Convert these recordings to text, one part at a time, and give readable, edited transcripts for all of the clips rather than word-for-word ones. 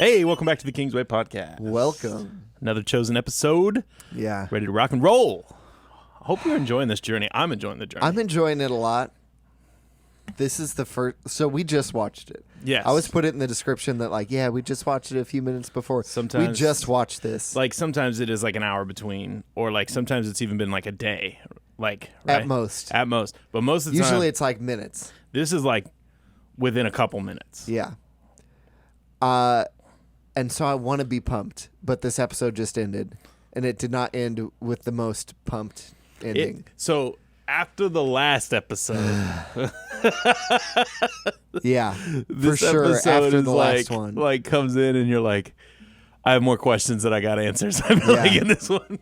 Hey, welcome back to the Kingsway Podcast. Welcome. Another chosen episode. Yeah. Ready to rock and roll. I hope you're enjoying this journey. I'm enjoying the journey. I'm enjoying it a lot. This is the first... So we just watched it. Yes. I always put it in the description that, we just watched it a few minutes before. Sometimes... We just watched this. Sometimes it is an hour between, or sometimes it's even been a day. Right? At most. At most. But most of the time... Usually it's minutes. This is within a couple minutes. Yeah. And so I want to be pumped, but this episode just ended, and it did not end with the most pumped ending. So after the last episode, yeah, for this sure. episode After is the last one, comes in, and you're like, I have more questions than I got answers. I feel in this one.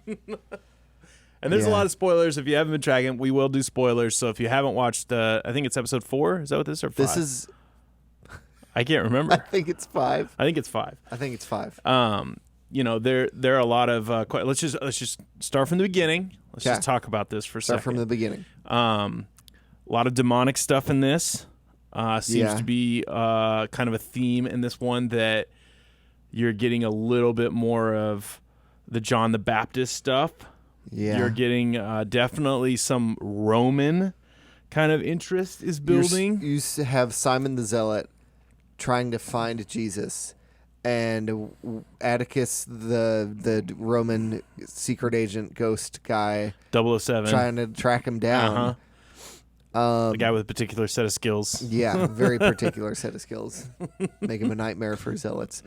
And there's a lot of spoilers. If you haven't been tracking, we will do spoilers. So if you haven't watched, I think it's episode 4. Is that what this is, or 5? This is. I can't remember. I think it's 5. I think it's 5. I think it's 5. There are a lot of. Let's just start from the beginning. Let's just talk about this for a second. Start from the beginning. A lot of demonic stuff in this. Seems to be kind of a theme in this one that you're getting a little bit more of the John the Baptist stuff. Yeah. You're getting definitely some Roman kind of interest is building. You have Simon the Zealot trying to find Jesus, and Atticus, the Roman secret agent ghost guy, 007, trying to track him down. The guy with a particular set of skills. Yeah, very particular set of skills. Make him a nightmare for zealots.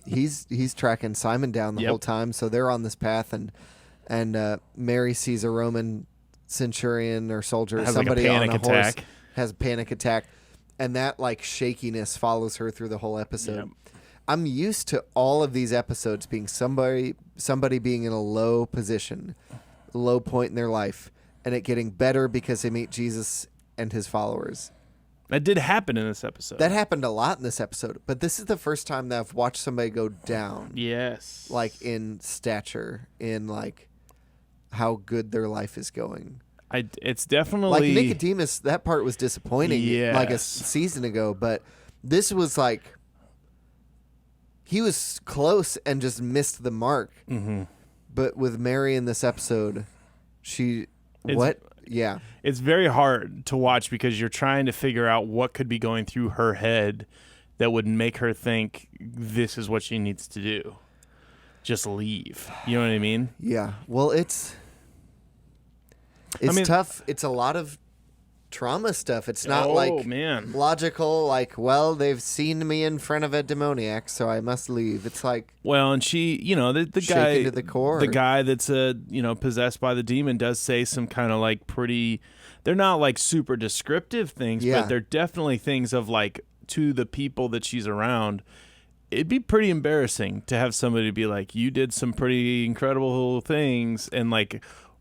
He's tracking Simon down the whole time, so they're on this path, and Mary sees a Roman centurion or soldier, somebody on a horse, has a panic attack. And that shakiness follows her through the whole episode. Yep. I'm used to all of these episodes being somebody being in a low position, low point in their life, and it getting better because they meet Jesus and his followers. That did happen in this episode. That happened a lot in this episode, but this is the first time that I've watched somebody go down. Yes. In stature, in how good their life is going. It's definitely Nicodemus. That part was disappointing, a season ago. But this was he was close and just missed the mark. Mm-hmm. But with Mary in this episode, it's very hard to watch because you're trying to figure out what could be going through her head that would make her think this is what she needs to do. Just leave. You know what I mean? Yeah. Well, it's tough. It's a lot of trauma stuff. It's not logical, they've seen me in front of a demoniac, so I must leave. It's and she, the guy to the core. The guy that's possessed by the demon does say some kind of pretty, they're not super descriptive things, but they're definitely things of to the people that she's around. It'd be pretty embarrassing to have somebody be you did some pretty incredible things, and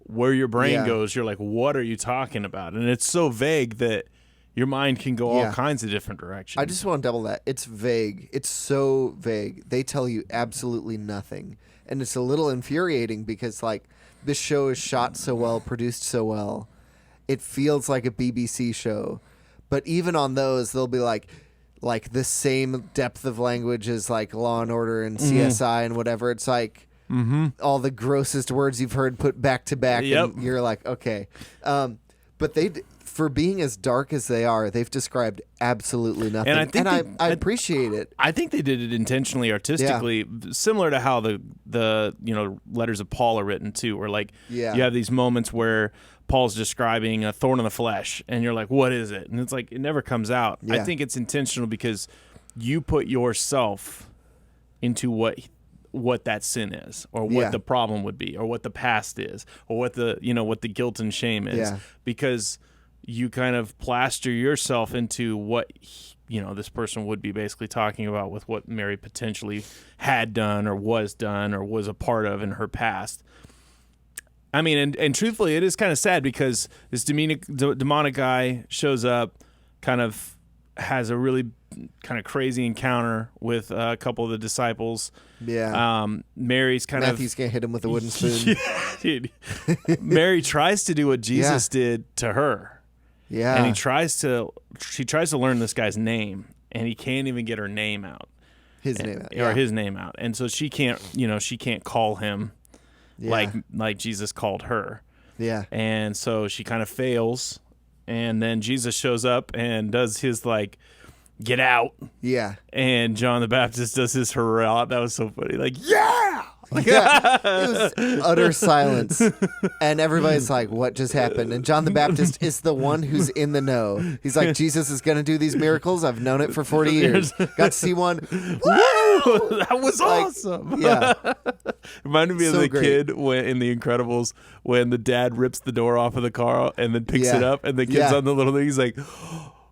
where your brain goes, you're what are you talking about? And it's so vague that your mind can go all kinds of different directions. I just want to double that. It's vague. It's so vague. They tell you absolutely nothing. And it's a little infuriating because this show is shot so well, produced so well. It feels like a BBC show. But even on those, they'll be the same depth of language as Law and Order and CSI and whatever. It's all the grossest words you've heard put back to back, and you're okay. But for being as dark as they are, they've described absolutely nothing, and I appreciate it. I think they did it intentionally, artistically, similar to how the letters of Paul are written too, where you have these moments where Paul's describing a thorn in the flesh, and you're what is it? And it's it never comes out. Yeah. I think it's intentional because you put yourself into what that sin is, or what the problem would be, or what the past is, or what the what the guilt and shame is, because you kind of plaster yourself into what this person would be basically talking about with what Mary potentially had done or was a part of in her past. I mean, and truthfully, it is kind of sad because this demonic guy shows up, kind of has a really kind of crazy encounter with a couple of the disciples. Yeah. Mary's Matthew's gonna hit him with a wooden spoon. Dude. Mary tries to do what Jesus did to her. Yeah. And she tries to learn this guy's name, and he can't even get her name out. his name out. Or his name out. And so she can't call him like Jesus called her. Yeah. And so she kind of fails. And then Jesus shows up and does his like, get out. Yeah. And John the Baptist does his hurrah. That was so funny. Like, yeah. Yeah. It was utter silence. And everybody's like, what just happened? And John the Baptist is the one who's in the know. He's like, Jesus is going to do these miracles. I've known it for 40 years. Got to see one. Woo! That was awesome. Yeah. Reminded me of So the great. kid in The Incredibles when the dad rips the door off of the car and then picks it up. And the kid's on the little thing. He's like,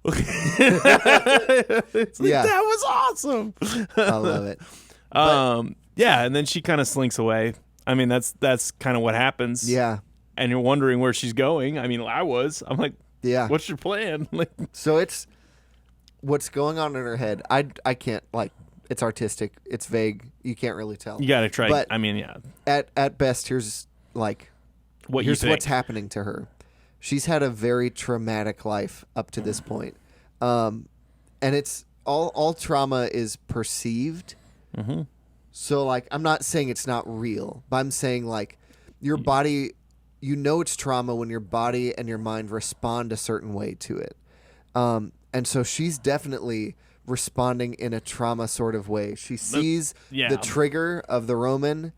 it's like, that was awesome. I love it. Yeah, and then she kind of slinks away. I mean, that's kind of what happens. Yeah. And you're wondering where she's going. I mean, I'm like, what's your plan? Like, so it's what's going on in her head. I can't, like, it's artistic. It's vague. You can't really tell. You got to try. But I mean, yeah. At best, here's what's happening to her. She's had a very traumatic life up to this point. And it's all trauma is perceived. Mm-hmm. So, like, I'm not saying it's not real, but I'm saying, like, your body, it's trauma when your body and your mind respond a certain way to it. And so she's definitely responding in a trauma sort of way. She sees the trigger of the Roman,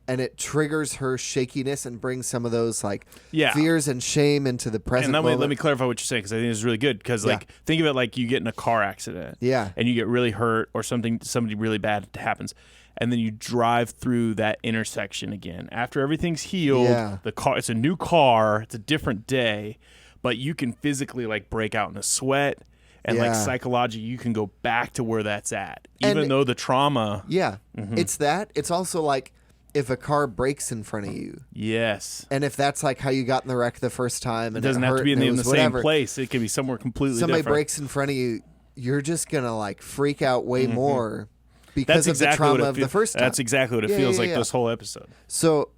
and it triggers her shakiness and brings some of those, like, fears and shame into the present moment. Let me clarify what you're saying, because I think it's really good. Because, like, think of it like you get in a car accident. Yeah. And you get really hurt or somebody really bad happens. And then you drive through that intersection again. After everything's healed, it's a new car, it's a different day, but you can physically, like, break out in a sweat. And, like, psychologically, you can go back to where that's at. Even though the trauma... Yeah. Mm-hmm. It's that. It's also, like, if a car breaks in front of you. Yes. And if that's like how you got in the wreck the first time. And it doesn't have to be in the same place. It can be somewhere completely different. Somebody breaks in front of you, you're just going to, like, freak out way more because of the trauma of the first time. That's exactly what it feels like this whole episode. So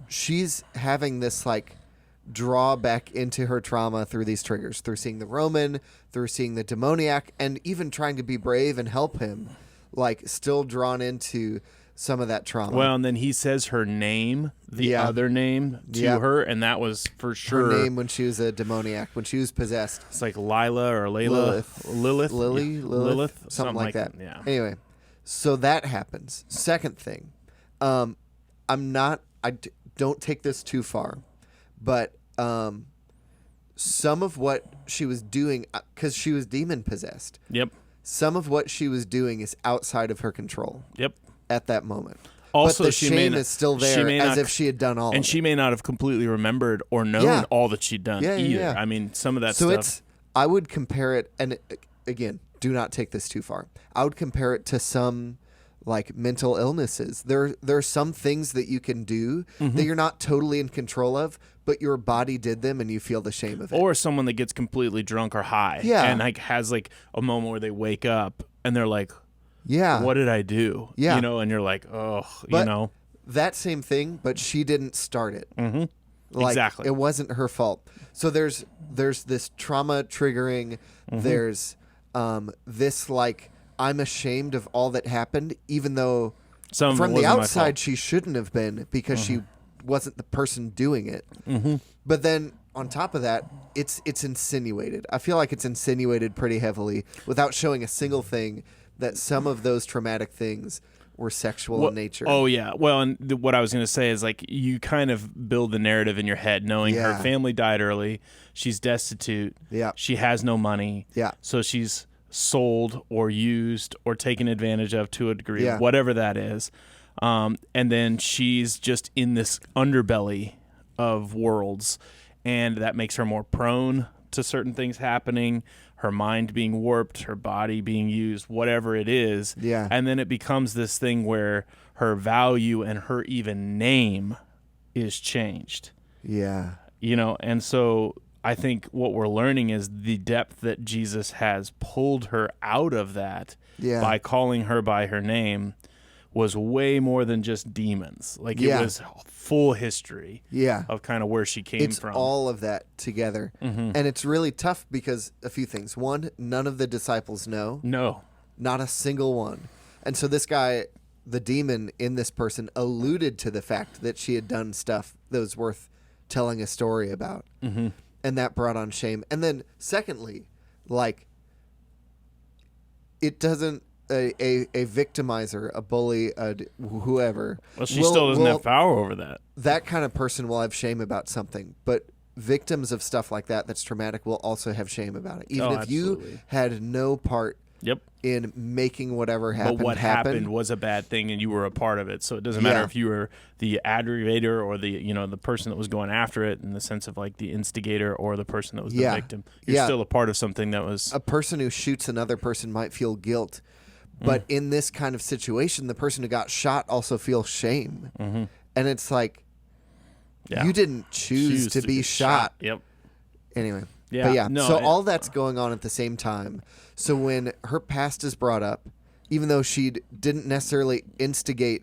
she's having this, like, draw back into her trauma through these triggers, through seeing the Roman, through seeing the demoniac, and even trying to be brave and help him, like, still drawn into some of that trauma. Well, and then he says her name, the other name to her, and that was for sure her name when she was a demoniac, when she was possessed. It's like Lila or Layla, Lilith, something like that. Yeah. Anyway, so that happens. Second thing, I don't take this too far, but some of what she was doing, because she was demon possessed. Yep. Some of what she was doing is outside of her control. Yep. At that moment. Also, but the shame is still there, as if she had done all of it. And she may not have completely remembered or known all that she'd done either. Yeah. I mean, some of that stuff. So I would compare it, and again, do not take this too far. I would compare it to some, like, mental illnesses. There are some things that you can do that you're not totally in control of, but your body did them and you feel the shame of it. Or someone that gets completely drunk or high and, like, has, like, a moment where they wake up and they're like, what did I do? Yeah. You know, and you're like, but that same thing, but she didn't start it. Mm-hmm. Like, exactly. It wasn't her fault. So there's this trauma triggering. There's this, like, I'm ashamed of all that happened, even though from the outside she shouldn't have been, because she wasn't the person doing it. But then on top of that, it's insinuated. I feel like it's insinuated pretty heavily without showing a single thing that some of those traumatic things were sexual in nature. Oh, yeah. Well, and what I was going to say is, like, you kind of build the narrative in your head knowing her family died early. She's destitute. Yeah. She has no money. Yeah. So she's sold or used or taken advantage of to a degree, whatever that is. And then she's just in this underbelly of worlds, and that makes her more prone to certain things happening, her mind being warped, her body being used, whatever it is. Yeah. And then it becomes this thing where her value and her even name is changed. Yeah. You know, and so I think what we're learning is the depth that Jesus has pulled her out of that by calling her by her name was way more than just demons. Like, it was full history of kind of where she came from. It's all of that together. And it's really tough because a few things. One, none of the disciples know. No. Not a single one. And so this guy, the demon in this person, alluded to the fact that she had done stuff that was worth telling a story about. Mm-hmm. And that brought on shame. And then secondly, like, it doesn't, a victimizer, a bully, whoever. Well, she still doesn't have power over that. That kind of person will have shame about something. But victims of stuff like that that's traumatic will also have shame about it. Even if you had no part in making whatever happened. But what happened was a bad thing, and you were a part of it. So it doesn't matter if you were the aggravator or the person that was going after it, in the sense of like the instigator, or the person that was the victim. You're still a part of something that was. A person who shoots another person might feel guilt, but in this kind of situation, the person who got shot also feels shame, and it's like, you didn't choose to be shot. Yep. Anyway. Yeah. But so all that's going on at the same time. So when her past is brought up, even though she didn't necessarily instigate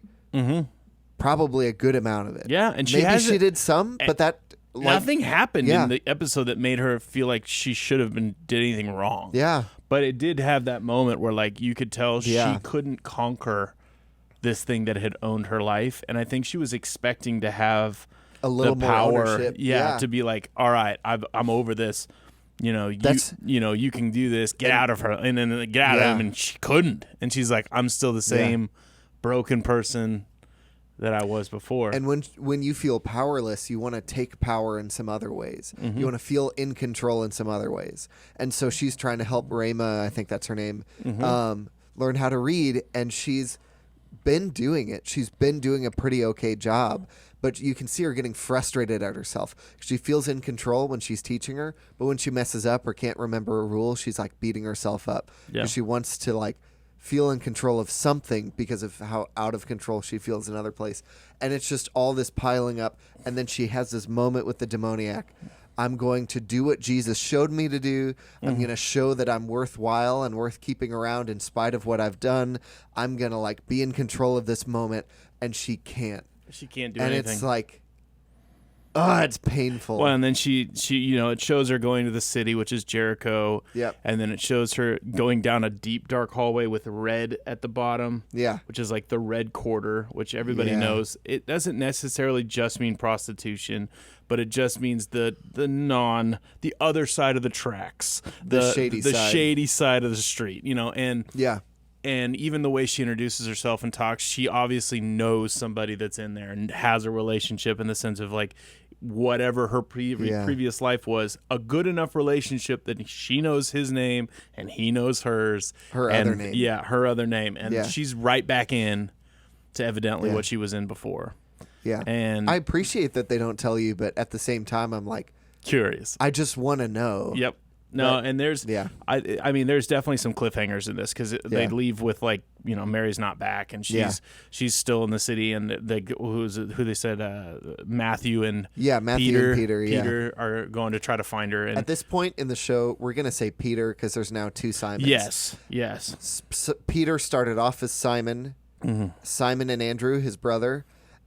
probably a good amount of it. Yeah, and maybe she did some, but that nothing happened in the episode that made her feel like she should have did anything wrong. Yeah. But it did have that moment where like you could tell she couldn't conquer this thing that had owned her life, and I think she was expecting to have a little more power, ownership. to be like, all right, I'm over this. You can do this. Get out of her, and then get out of him. And she couldn't, and she's like, I'm still the same broken person that I was before. And when you feel powerless, you want to take power in some other ways. You want to feel in control in some other ways. And so she's trying to help Rayma, I think that's her name, learn how to read, and she's been doing it. She's been doing a pretty okay job, but you can see her getting frustrated at herself. She feels in control when she's teaching her, but when she messes up or can't remember a rule, she's like beating herself up because she wants to like feel in control of something because of how out of control she feels in other place. And it's just all this piling up. And then she has this moment with the demoniac. I'm going to do what Jesus showed me to do. I'm going to show that I'm worthwhile and worth keeping around in spite of what I've done. I'm going to like be in control of this moment. And she can't. She can't do anything. And it's like, it's painful. Well, and then she it shows her going to the city, which is Jericho. Yep. And then it shows her going down a deep, dark hallway with red at the bottom. Yeah. Which is like the red quarter, which everybody knows. It doesn't necessarily just mean prostitution, but it just means the other side of the tracks. The shady side of the street, and And even the way she introduces herself and talks, she obviously knows somebody that's in there and has a relationship, in the sense of like whatever her previous life was, a good enough relationship that she knows his name and he knows hers. Her other name. Yeah, her other name. And she's right back in to evidently what she was in before. Yeah. And I appreciate that they don't tell you, but at the same time, I'm like, curious. I just want to know. Yep. No, and there's I mean there's definitely some cliffhangers in this, because they leave with like, Mary's not back, and she's still in the city, and who they said Matthew and Peter are going to try to find her. And at this point in the show, we're gonna say Peter because there's now two Simons. Yes. Peter started off as Simon, Simon and Andrew, his brother.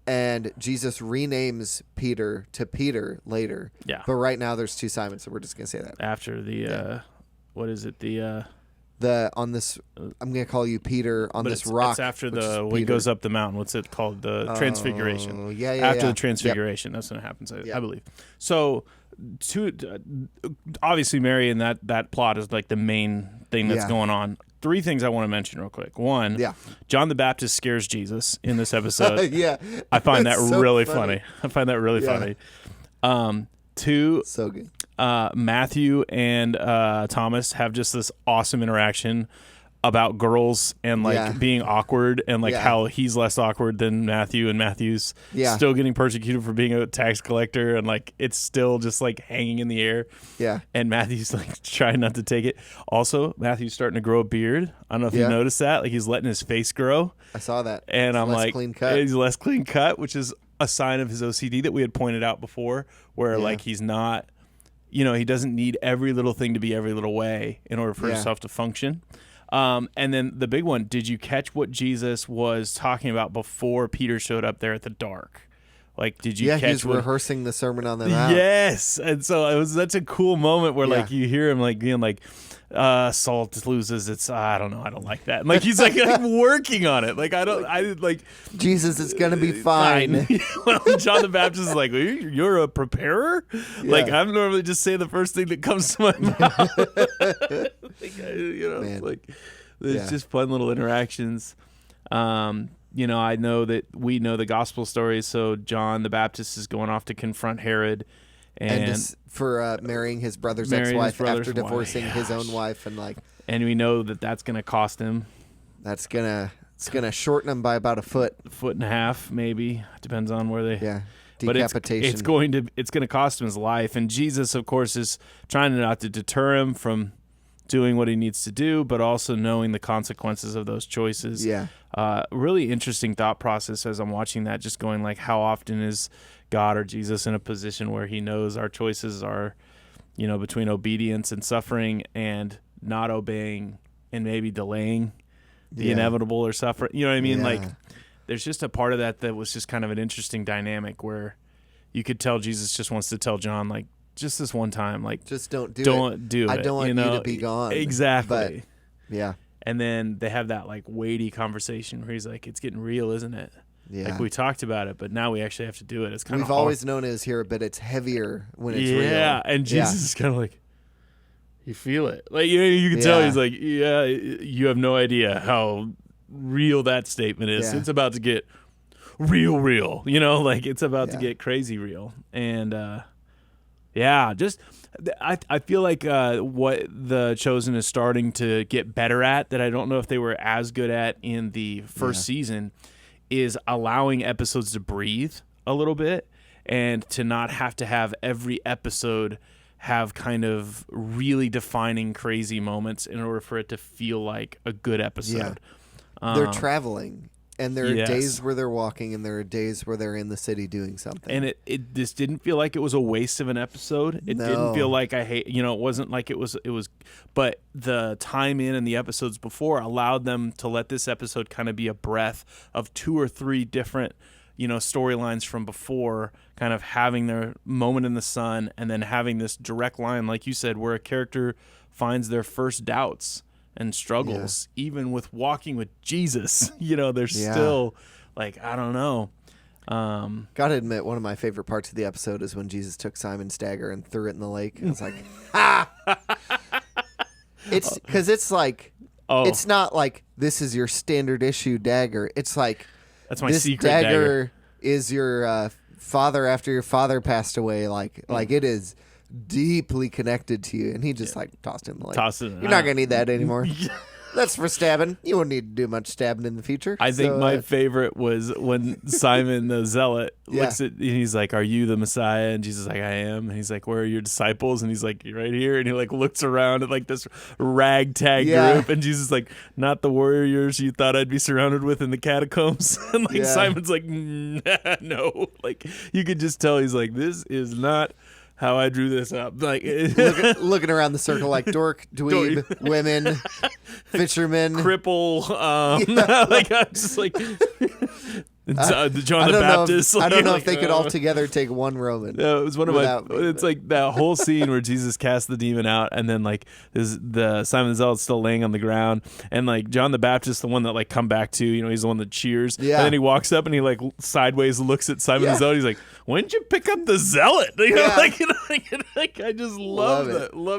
And Jesus renames Peter to Peter later. Yeah. But right now there's two Simons, so we're just going to say that. After the, what is it? I'm going to call you Peter on this rock. It's after when he goes up the mountain. What's it called? The Transfiguration. After the Transfiguration. That's when it happens, I believe. So, obviously Mary and that plot is like the main thing that's going on. Three things I want to mention real quick. One, John the Baptist scares Jesus in this episode. I find that really funny. I find that really funny. Two, so good. Matthew and Thomas have just this awesome interaction about girls and like being awkward, and like how he's less awkward than Matthew, and Matthew's still getting persecuted for being a tax collector, and like it's still just like hanging in the air. And Matthew's like trying not to take it. Also, Matthew's starting to grow a beard. I don't know if you noticed that. Like he's letting his face grow. I saw that. And it's I'm like, clean cut. He's less clean cut, which is a sign of his OCD that we had pointed out before, where like he's not, he doesn't need every little thing to be every little way in order for himself to function. And then the big one, did you catch what Jesus was talking about before Peter showed up there at the dark? Like, did you catch? Yeah, he's rehearsing the Sermon on the Mount. Yes, and so it was such a cool moment where like you hear him like being like, salt loses its. I don't know. I don't like that. And, like he's like working on it. Like I like Jesus, it's gonna be fine. Well, John the Baptist is like, you're a preparer. Yeah. Like I'm normally just say the first thing that comes to my mouth. Like, it's like it's just fun little interactions. I know that we know the gospel stories. So John the Baptist is going off to confront Herod. And for marrying his brother's ex-wife after divorcing his own wife, and we know that that's going to cost him. It's gonna shorten him by about a foot and a half, maybe. Depends on where they. Decapitation. But it's going to cost him his life, and Jesus, of course, is trying not to deter him from doing what he needs to do, but also knowing the consequences of those choices. Yeah. Really interesting thought process as I'm watching that. Just going like, how often is God or Jesus in a position where he knows our choices are, between obedience and suffering and not obeying and maybe delaying the inevitable or suffering. You know what I mean? Yeah. Like there's just a part of that was just kind of an interesting dynamic where you could tell Jesus just wants to tell John, like, just this one time, like, just don't do it. I don't want you to be gone. Exactly. But, yeah. And then they have that like weighty conversation where he's like, it's getting real, isn't it? Yeah. Like we talked about it, but now we actually have to do it. It's kind of We've always known it as here, but it's heavier when it's real. Yeah, and Jesus is kind of like, you feel it. Like you can tell he's like, you have no idea how real that statement is. Yeah. It's about to get real, like it's about to get crazy real. And I feel like what The Chosen is starting to get better at that I don't know if they were as good at in the first season is allowing episodes to breathe a little bit and to not have to have every episode have kind of really defining crazy moments in order for it to feel like a good episode. Yeah. They're traveling. And there are days where they're walking, and there are days where they're in the city doing something. And it just didn't feel like it was a waste of an episode. It didn't feel like it wasn't like it was. But the time in and the episodes before allowed them to let this episode kind of be a breath of 2 or 3 different, storylines from before, kind of having their moment in the sun, and then having this direct line, like you said, where a character finds their first doubts and struggles, even with walking with Jesus. They're still like, I don't know. Gotta admit, one of my favorite parts of the episode is when Jesus took Simon's dagger and threw it in the lake. I was like, ha! It's because it's like, it's not like this is your standard issue dagger. It's like, that's my this secret dagger is your father after your father passed away. Like it is deeply connected to you, and he just like tossed it in the lake. You're not gonna need that anymore. That's for stabbing. You won't need to do much stabbing in the future. I think my favorite was when Simon the Zealot looks at, and he's like, "Are you the Messiah?" And Jesus is like, "I am." And he's like, "Where are your disciples?" And he's like, "You're right here." And he like looks around at like this ragtag group, and Jesus is like, "Not the warriors you thought I'd be surrounded with in the catacombs." And like Simon's like, "No." Like you could just tell he's like, "This is not how I drew this up." Like looking around the circle like dork, dweeb, women, fishermen, cripple. Like I'm just like John the Baptist. I don't know if they could all together take one Roman. No, it was one of my. It's like that whole scene where Jesus cast the demon out, and then like the Simon the Zealot's still laying on the ground, and like John the Baptist, the one that like come back to, he's the one that cheers. Yeah. And then he walks up and he like sideways looks at Simon the Zealot. He's like, "When did you pick up the Zealot?" Like I just love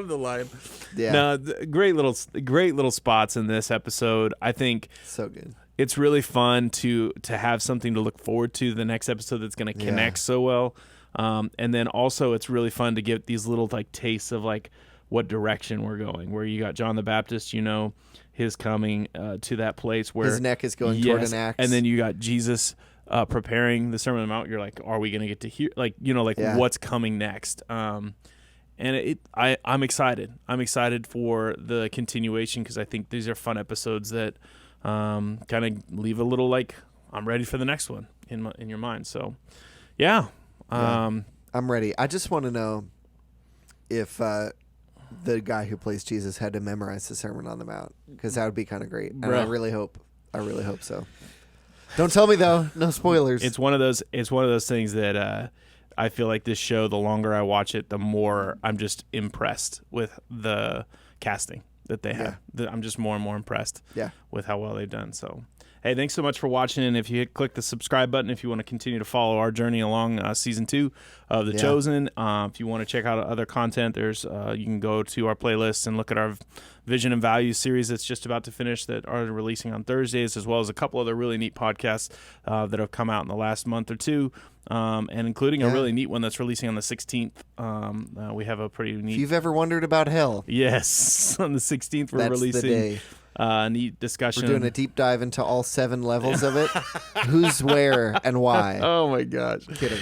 the line. Yeah. No, great little spots in this episode. I think so good. It's really fun to have something to look forward to the next episode that's going to connect so well. And then also it's really fun to get these little like tastes of like what direction we're going, where you got John the Baptist, his coming to that place where his neck is going toward an axe. And then you got Jesus preparing the Sermon on the Mount. You're like, are we going to get to hear what's coming next? And I'm excited. I'm excited for the continuation because I think these are fun episodes that kind of leave a little like I'm ready for the next one in your mind. So, I'm ready. I just want to know if the guy who plays Jesus had to memorize the Sermon on the Mount, because that would be kind of great. And I really hope so. Don't tell me though. No spoilers. It's one of those things that I feel like this show, the longer I watch it, the more I'm just impressed with the casting that they have. I'm just more and more impressed with how well they've done. So, hey, thanks so much for watching. And if you click the subscribe button, if you want to continue to follow our journey along season 2 of The Chosen, if you want to check out other content, there's you can go to our playlist and look at our Vision and Values series that's just about to finish that are releasing on Thursdays, as well as a couple other really neat podcasts that have come out in the last month or two. And including a really neat one that's releasing on the 16th. We have a pretty neat... If you've ever wondered about hell. Yes. On the 16th, we're releasing a neat discussion. We're doing a deep dive into all 7 levels of it. Who's where and why. Oh, my gosh. Kidding.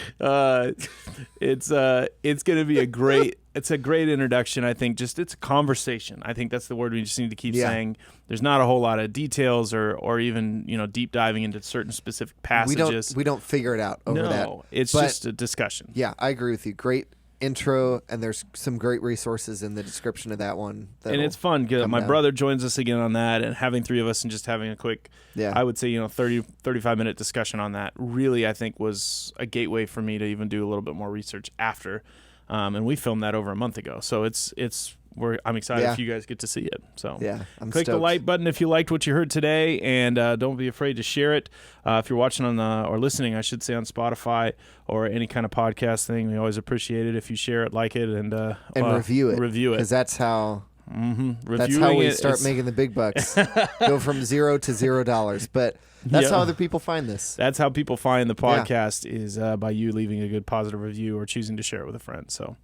It's going to be a great... It's a great introduction, I think. Just it's a conversation. I think that's the word we just need to keep saying. There's not a whole lot of details or even deep diving into certain specific passages. We don't figure it out over that. No, it's just a discussion. Yeah, I agree with you. Great intro, and there's some great resources in the description of that one. And it's fun because my brother joins us again on that, and having 3 of us and just having a quick, I would say 35-minute discussion on that really I think was a gateway for me to even do a little bit more research after. And we filmed that over a month ago, so I'm excited if you guys get to see it. So I'm click stoked. the like button if you liked what you heard today, and don't be afraid to share it. If you're watching or listening, I should say, on Spotify or any kind of podcast thing, we always appreciate it if you share it, like it, and review it. Review it, because that's how. That's Reviewing how we start making the big bucks. Go from $0 to $0. But that's how other people find this. That's how people find the podcast is by you leaving a good positive review or choosing to share it with a friend. So,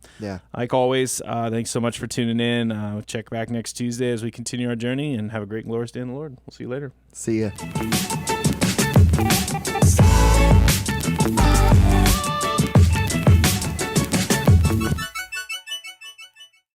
like always, thanks so much for tuning in. Check back next Tuesday as we continue our journey, and have a great and glorious day in the Lord. We'll see you later. See ya.